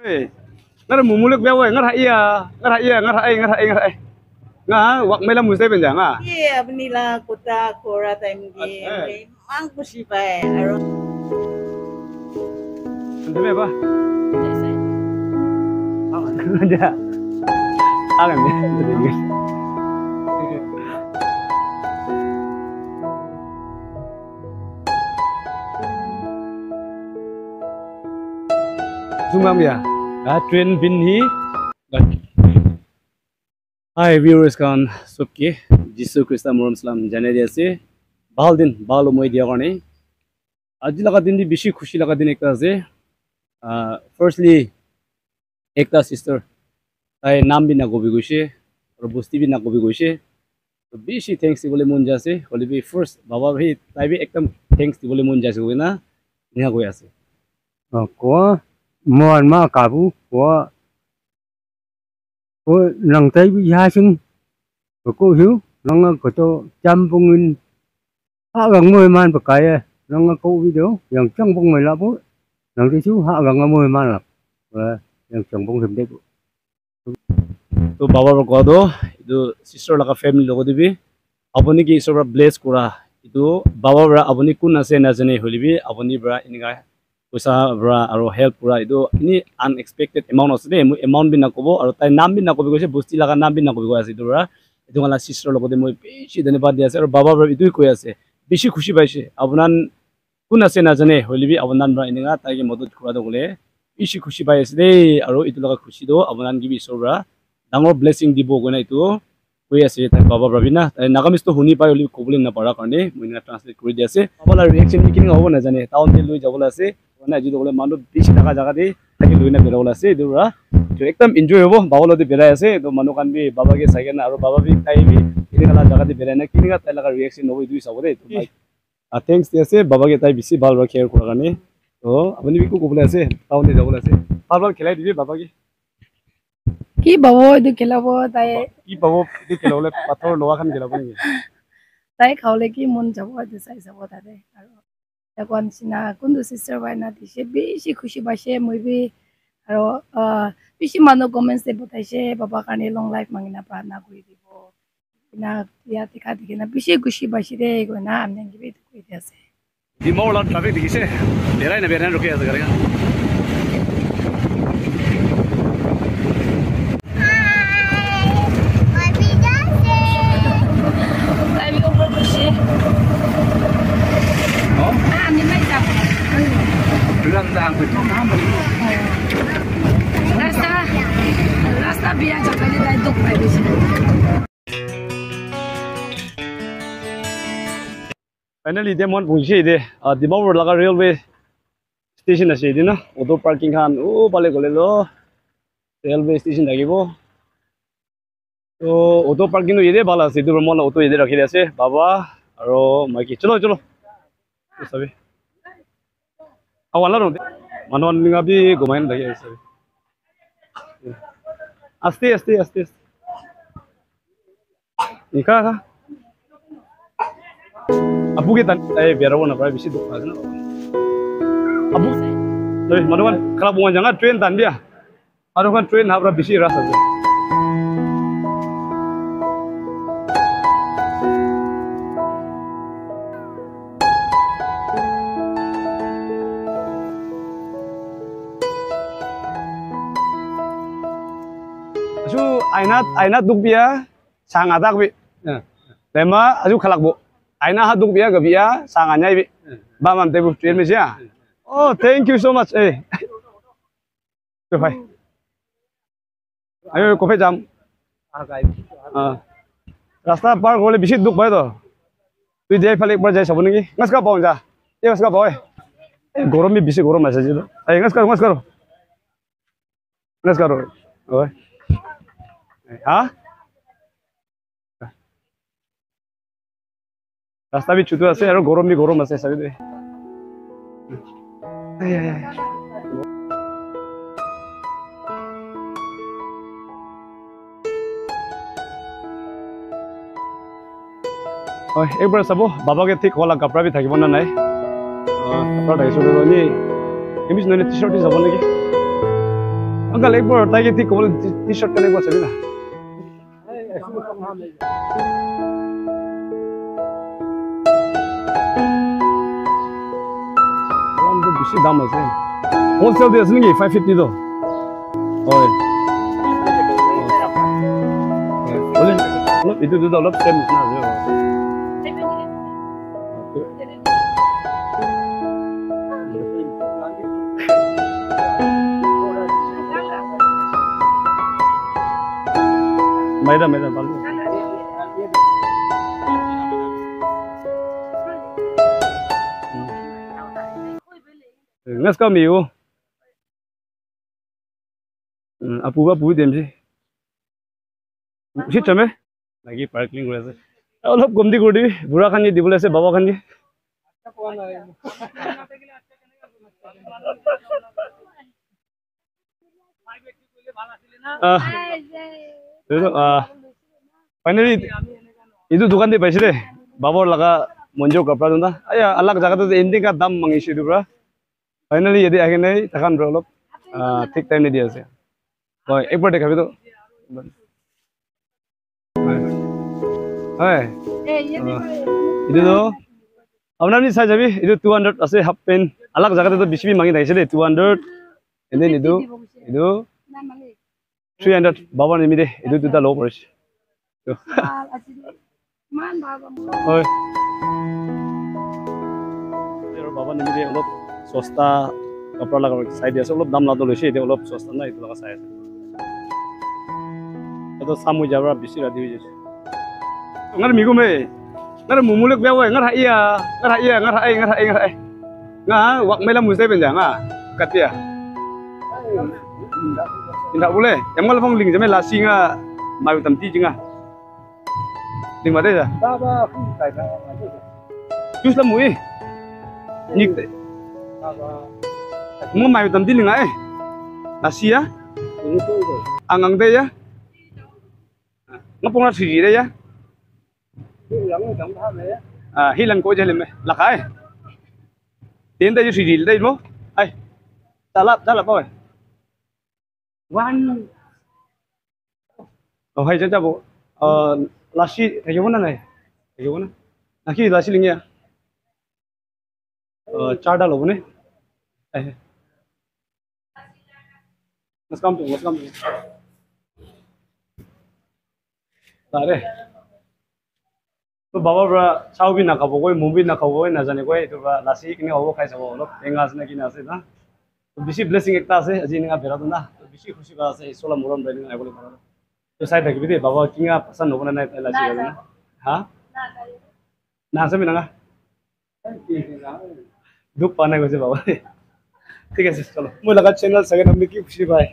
Ngar mumuluk bewa ngar iya ngar nga wak mela musai benjang ah iya benila kota kora time di mang kusipai aro Demi apa? Aja. Alam ya. Sumam ya. Train binhi. Hi viewers kan subki Jisu Krista Muram Salam jane diase. Bal din balo moi dia karne. Aji laga din di bishi khushi laga din ekta ase. Firstly ekta sister tai naam bi nagobi goise aru bosti bi nagobi goise to bishi thanks dibole mon jase holi bi first baba bhi tai bi ekdam thanks dibole mon jase hoina niha goi ase ko mon ma kabu ko nang tai bi ha sing ko hiu nang ko to cham pungin ha gang moi man pa kai nang ko video yang chang pung mai la bu nang ti chu ha gang moi man la yang chang pung him de to baba ro godo idu sister laga family logo dibi apuni ki isor bless kura idu baba bra apuni kun ase na jane holi bi apuni bra iniga poisa bra aro help pura idu ini unexpected amount ase mu amount bi nakobo aro tai naam bi nakobi goise bosti laga naam bi nakobi go ase idu bra idu ngala sister logo de moi bishi dhanyabad dia ase aro baba bra idu koi ase bishi khushi paise apunan kun ase na jane holi bi apunan bra iniga tai ki modot kura do gole bishi khushi pai ase de aro itu laga khushi do apunan gibi isor bra dangor blessing dibo gona itu koi ase tai baba bravina tai nagamis to huni pai oli kobulin na para karne moina translate kori dia ase baba la reaction meeting hobo na jane town de loi jabola ase ona ji dogole manu bishi daga jaga de taki loina berola ase dura to ekdam enjoy hobo baba lo de berai ase to manu kan bi baba ke sagen aro baba bi tai bi ini kala jaga de berai na kini ga tai laga reaction hobo du sabode to thanks dia ase baba ke tai bishi bal ro care kora karne to apni bi ko kobule ase town de jabola ase bal khelai dibi baba ki কি বাবু এটো খেলাব তাই কি বাবু এটো খেলাবলে পাথৰ লোৱা খান খেলাব নেকি তাই খাওলে কি মন যাব এটো চাই যাব তাতে আৰু এখন চিনা কোনটো সিস্টাৰ বাইনা দিছে বেছি খুশি পাইছে মই বি আৰু বেছি মানুহ কমেন্টছ দে বতাইছে বাবা কাৰণে লং লাইফ মাগিনা প্ৰাৰ্থনা কৰি দিব না ইয়া দেখা দেখি না বেছি খুশি পাইছে দে গনা আমনে কিবি কৈ দি আছে ডিমাওলা ট্ৰাফিক দেখিছে বেৰাই না ৰখি আছে গাড়ী Lang phải thông thám Rasta biar jangan dia dok pai di sini. Finally demon punci de di bawah laga railway station ase di na auto parking kan bale gole lo railway station lagi bo to auto parking no ide bala ase du mon auto ide rakhi ase baba aro maki chalo sabi awal lah manuan ni ngabi gomain lagi ase aste ika abu ke tan biar awak nak berapa bisi duk aja na abu tapi manuan kalau bukan jangan train tan dia manuan train habra bisi rasa tu aina duk biya sang adak bi lema aju khalak bo aina ha duk biya gabiya sang anyai bi ba mam te bu train me sia oh thank you so much to bhai ayo coffee jam rasta par gole bishi duk bhai to tu jai phale ekbar jai sabon ki ngas ka paun ja ngas ka boy gorom bi bishi gorom ase ji to ngas karo oi हाँ रास्ता भी चुटू आसे और गरम भी गरम आसे सभी दे एक बार सबो बाबा के ठीक वाला कपड़ा भी থাকিব না নাই कपड़ा ढाई 100 नी एमिस नने टी-शर्ट যাব নেকি अंकल एक बार ताकि थी कोल टी शर्ट करने को चली ना हम तो बिशी दाम है होलसेल दे असली 550 दो ओए बोले itu dah lop sem na je Maida balu. Ngas kau miu. Apu apu dem sih. Sih came. Lagi parking gula sih. Alap gomdi gudi. Bura kan je dibule se bawa kan je. Finally, itu dukan di paisi deh. Bawa laga monjo kapra tunda. Ayah alak jaga tu ending ka dam mangisi tu bra. Finally, jadi akhirnya takkan berolop. Thick time ni dia sih. Oh, ek baar dekha tu. Hey. Itu tu. Abang ni saya jadi itu 200 ase half pen. Alak jaga tu bisi bi mangi dah sih deh 200. And then itu 300 bawa ni deh. Itu tu dah low price. Oi. Bawa ni deh alap sosta kapra laga side dia alap dam lado lesi dia alap sosta na itu laga saya. Itu samu jawra bisi radi je. Ngar minggu me. Ngar mumulek bewa ngar iya. Nggak, wak melam mesti penjang ah, katia. Tidak boleh. Yang malah pun ling jamai lasi nggak, mau tamti jenga. Ling mana ya? Jus lah mui. Nik. Mau mau tamti ling nggak lasi ya? Angang deh ya? Ngapung nasi deh ya? Hilang kau jalan me, lakai. Tiền đây gì đây bố, ai, ta lắp thôi, one, hay chắc bố, lasi thấy cái này, khi lasi linh nha, char đã lâu này, let's come, tại đây. तो बाबा बरा चाउ भी ना खाबो कोई मुंबई ना खाबो ना जाने कोई तो लासी किने होबो खाइ सबो लोग एंगास ना किना से ना तो बिसी ब्लेसिंग एकता से अजी निगा बेरा तो ना तो बिसी खुशी बा से सोला मुरम बेली ना बोले मारो तो साइड रखबी दे बाबा किंगा पसंद होबो ना लासी ना हां ना से मिनागा दुख पाने को से बाबा ठीक है चलो मुझे लगा चैनल सेकंड हमने की खुशी पाए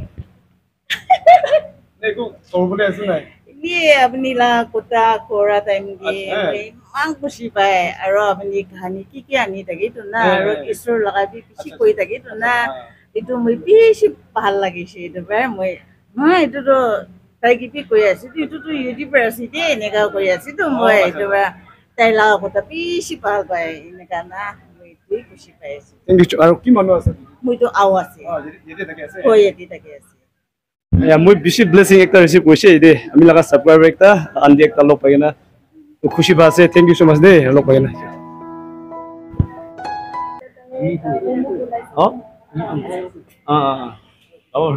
देखो और बोले ऐसे ना Ini abni lah kota kora time di, mang kusi pai, aro abni kahani kiki ani tadi tu na, aro kisur lagi pisi koi tadi tu na, itu mui pisi pahal lagi sih, itu ber mui, itu tu tadi pi koi asi, itu tu university ni kau koi asi tu mui, itu ber, tadi lah kota pisi pahal pai, ini karena mui tu kusi pai asi. English aro kimano asa? Mui tu awas sih. Jadi tak kasi. Koi jadi tak kasi. Ya, muy bisi blessing ekta receive koise ide. Ami laga subscriber ekta andi ekta log paina. To khushi ba ase thank you so much de log paina. Oh? Oh.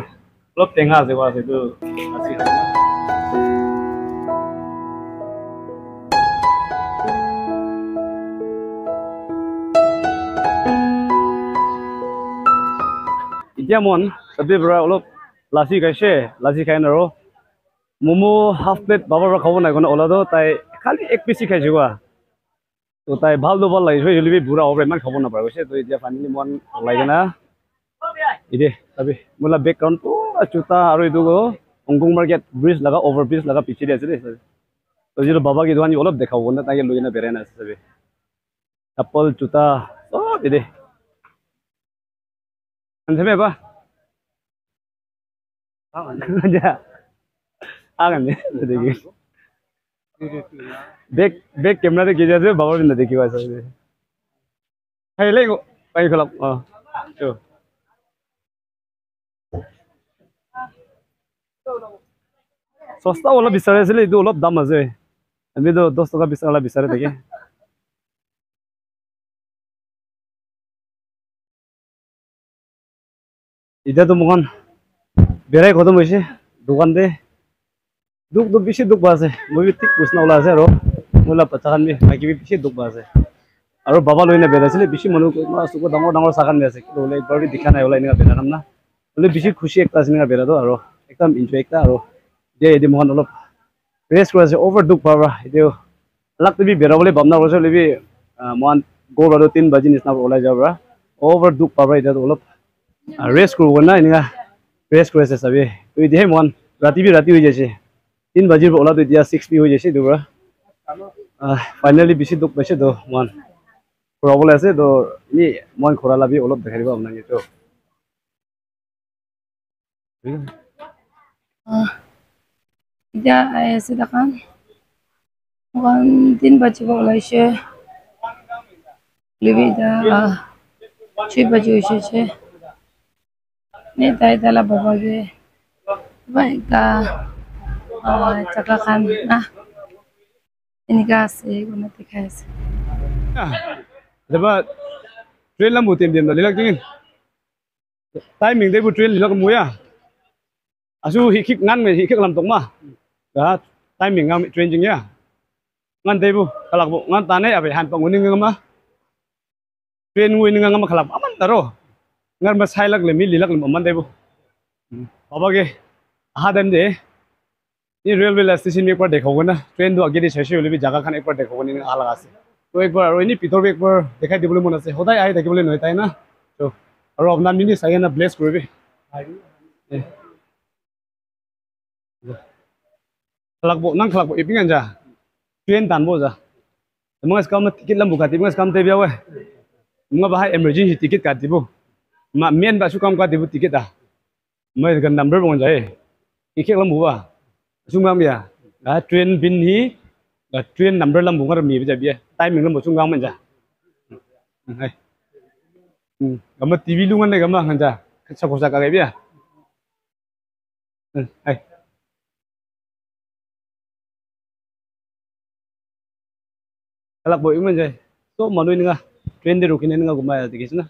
Log tenga se wa se tu. Asi. Idiamon, tapi bro log lasi khai naro momo half plate baba khabo na kono ola do tai khali ek piece khai jiwa to tai bhal do bal lai hoi holibi bura obre man khabo na pare se to idia finally mon lai na ide tabi mula background pura chuta aro idu go onggung market bridge laga over bridge laga piche de ase to jilo baba ki duani olop dekhabo na tai loina berena ase sabi apple chuta sob ide anjame ba aja आगन ने देखिए back camera दे कीजिए से बाबा भी ना देखिए वैसे है ले को भाई खिलाफ तो সস্তা অলপ বিচাৰি আছিলে এইটো অলপ দাম আছে আমিতো 10 টকা 20 টকা বিচাৰি থাকে এতিয়াতো মোখন বেৰাই খতম হৈছে দোকানতে দুখ বেছি দুখ আছে মই ঠিক পইচা ওলাই আছে আৰু মোলা চাগান বাকী বেছি দুখ আছে আৰু বাবা লৈ না বেৰাইছিলে বেছি মানুহ চকুত ডাঙৰ ডাঙৰ চাগান বেৰাইছে কিন্তু ওলাই একবাৰ দেখা নাই ওলাই এনেকুৱা বেৰা কাম না ওলাই বেছি খুচি একটা আছে এনেকুৱা বেৰাটো আৰু একদম এনজয় একটা আৰু যে এদি মোখন অলপ ৰেষ্ট কৰি আছে অভাৰ দুখ পাবা এইটো লাগ তুমি বেৰাবলৈ ভাবনা কৰিছে লিবি মোহন গ'ল আৰু 3 বাজি নিচিনা ওলাই যাবা অভাৰ দুখ পাবা এতিয়া অলপ ৰেষ্ট কৰিব না এনেকুৱা ৰেষ্ট কৰি আছে চাবি তুই দিয়ে মোহন ৰাতি হৈ যাইছে 3 বাজিৰ ওলা তো এতিয়া 6 পি হৈ যাইছে দুবা ফাইনালি বেছি দুখ পাইছে তো মোহন ঘূৰাবলৈ আছে তো এনে মই ঘূৰা লাবি অলপ দেখাই দিব আপোনাক এইটো এতিয়া আহি আছে দোকান 3 বাজিব ওলাইছে লিবি এতিয়া 6 বাজি হৈছে নে তাই তালা বাবাগে বাইকা চাকা খান না এনেকা আছে কোনো দেখাই আছে Daba train lam butim dim da lilak tingin timing dai bu train lilak muya asu hikik ngan me hikik lam tong ma da timing ngam train jing ya ngan dai bu kalak bu ngan tane abe han pang uning ngam ma train ngui ning ngam khalak aman taro ngan ma sai lak le mi lilak lam aman dai bu baba ge aha dem de ni railway station में एक बार देखोगे ना train तो आगे से शेष होले भी जगह खान एक बार देखोगे नहीं अलग आसे तो एक बार और इन्हीं पितर भी एक बार दिखाई दिबले मन আছে সদায় আই থাকিবলে নহয় তাই না তো আৰু আপনাৰ মিনি চাই না ব্লেস কৰিবি খালাকবো নাং খালাকবো ইপিং আনজা ট্রেন টানবো যা মঙ্গা স্কাম টিকেট লাম বুকাতি মঙ্গা স্কাম তেবিয়া ওই মঙ্গা বাহাই এমার্জেন্সি টিকেট কাটিবো মা মেন বাসু কাম কাটিবো টিকেট आ মই গান নাম্বার বং যায় টিকেট লাম বুবা Sungang ya, train bin hi, train number lam bungar mi bija biya, timing lam sungang manja. Hai, gama TV lungan ne gama hanja, sakosa kagai biya. Hai, kalak boy manja, so manu ini nga, train de rukin ini nga gumaya dikis na.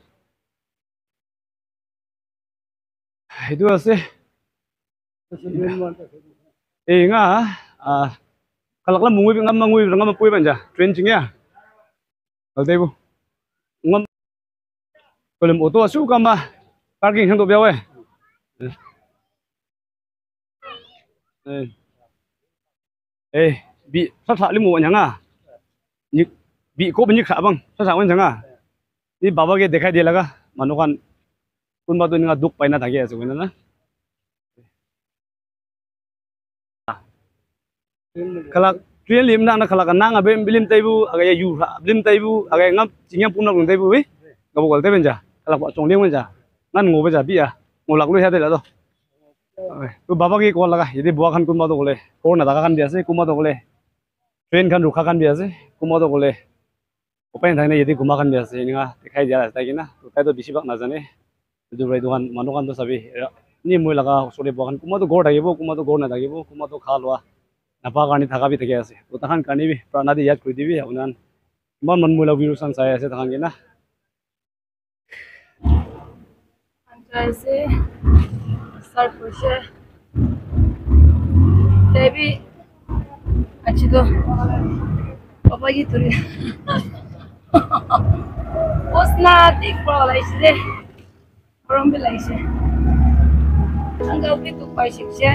Itu ase. Nga kalak lam mungui ngam pui banja train jingya altai bu ngam kolom auto asu kama parking hang to biawe bi sa sa limu nyanga ni bi ko bani kha bang sa sa wan janga ni baba ge dekhai de laga manukan kun ba to nga duk paina thage asu na kalak train lim na kalak nang abe bilim taibu agaya yu bilim taibu agaya ngam jingyam punak ng taibu we gabol taiben ja kalak ba chong leng ja nan ngobe ja bi a ngolak lu hade la do tu baba ki ko laga yedi bua khan kuma to gole ko na daga kan bi ase kuma to gole train khan rukha kan bi ase kuma to gole open thane yedi kuma kan bi ase ninga dekhai dia ta kina to tai to bisi bak na jane du rai dukan manukan to sabi ni moi laga sore bua khan kuma to gor thagibo kuma to gor na thagibo kuma to khalwa napa karni thaka bi thake ase to tahan karni bi pranadi yad koi dibi unan man man mula virusan sai ase tahan gena anjaise start hoise tebi achi to baba ji turi osna tik pro laise from bi laise angau bi tu pai shikse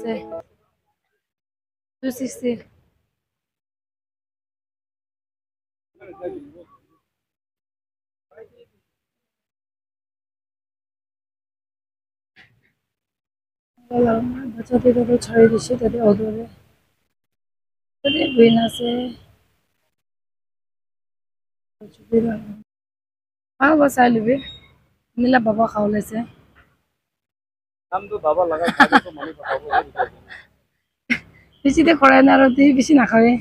Say 260. बच्चा तो छाड़ी दिसे तदे ओदरे तदे बिना से हाँ बस आलू भी नीला बाबा खाओ ले से নামটো বাবা লাগা কাজটো মানি পাব বেছিতে কৰে না আৰু বেছি নাখায়